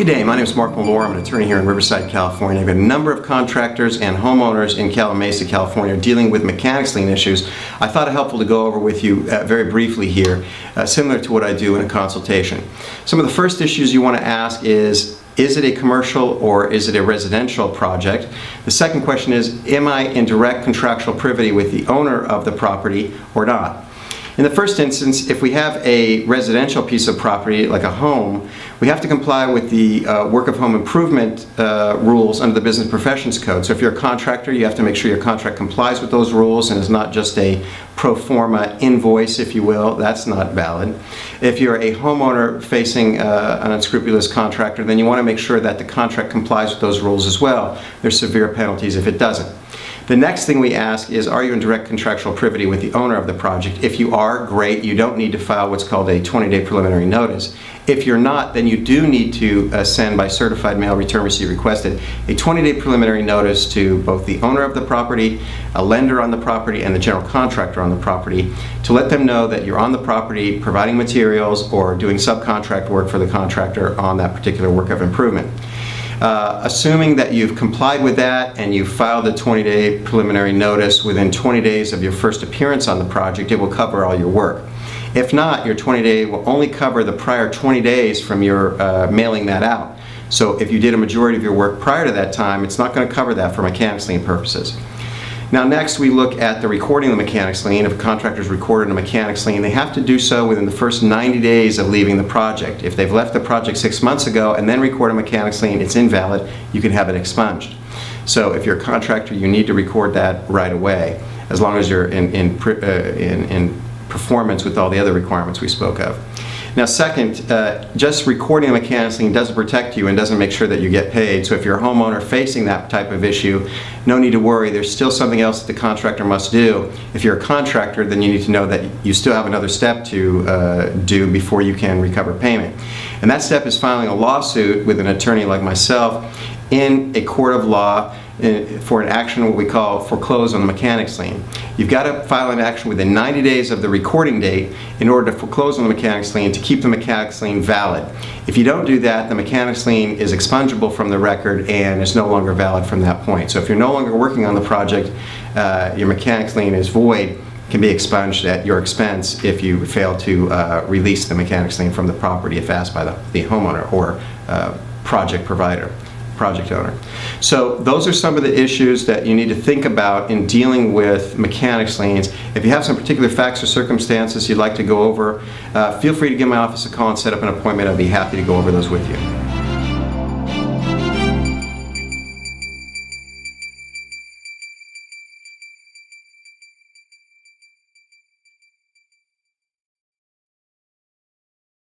Good day, my name is Mark Malore. I'm an attorney here in Riverside, California. I've got a number of contractors and homeowners in Calimesa, California dealing with mechanics lien issues. I thought it helpful to go over with you very briefly here, similar to what I do in a consultation. Some of the first issues you want to ask is it a commercial or is it a residential project? The second question is, am I in direct contractual privity with the owner of the property or not? In the first instance, if we have a residential piece of property, like a home, we have to comply with the work of home improvement rules under the Business Professions Code. So if you're a contractor, you have to make sure your contract complies with those rules and is not just a pro forma invoice, if you will. That's not valid. If you're a homeowner facing an unscrupulous contractor, then you want to make sure that the contract complies with those rules as well. There's severe penalties if it doesn't. The next thing we ask is, are you in direct contractual privity with the owner of the project? If you are, great. You don't need to file what's called a 20-day preliminary notice. If you're not, then you do need to send by certified mail return receipt requested a 20-day preliminary notice to both the owner of the property, a lender on the property, and the general contractor on the property to let them know that you're on the property providing materials or doing subcontract work for the contractor on that particular work of improvement. Assuming that you've complied with that and you've filed a 20-day preliminary notice within 20 days of your first appearance on the project, it will cover all your work. If not, your 20-day will only cover the prior 20 days from your mailing that out. So if you did a majority of your work prior to that time, it's not going to cover that for mechanics lien purposes. Now next we look at the recording of the mechanics lien. If a contractor is recorded a mechanics lien, they have to do so within the first 90 days of leaving the project. If they've left the project 6 months ago and then record a mechanics lien, it's invalid. You can have it expunged. So if you're a contractor, you need to record that right away, as long as you're in performance with all the other requirements we spoke of. Now second, just recording a mechanics lien doesn't protect you and doesn't make sure that you get paid. So if you're a homeowner facing that type of issue, no need to worry. There's still something else that the contractor must do. If you're a contractor, then you need to know that you still have another step to do before you can recover payment. And that step is filing a lawsuit with an attorney like myself in a court of law for an action what we call foreclose on the mechanics lien. You've got to file an action within 90 days of the recording date in order to foreclose on the mechanics lien to keep the mechanics lien valid. If you don't do that, the mechanics lien is expungible from the record and is no longer valid from that point. So if you're no longer working on the project, your mechanics lien is void, can be expunged at your expense if you fail to release the mechanics lien from the property if asked by the homeowner or project provider. Project owner. So those are some of the issues that you need to think about in dealing with mechanics liens. If you have some particular facts or circumstances you'd like to go over, feel free to give my office a call and set up an appointment. I'd be happy to go over those with you.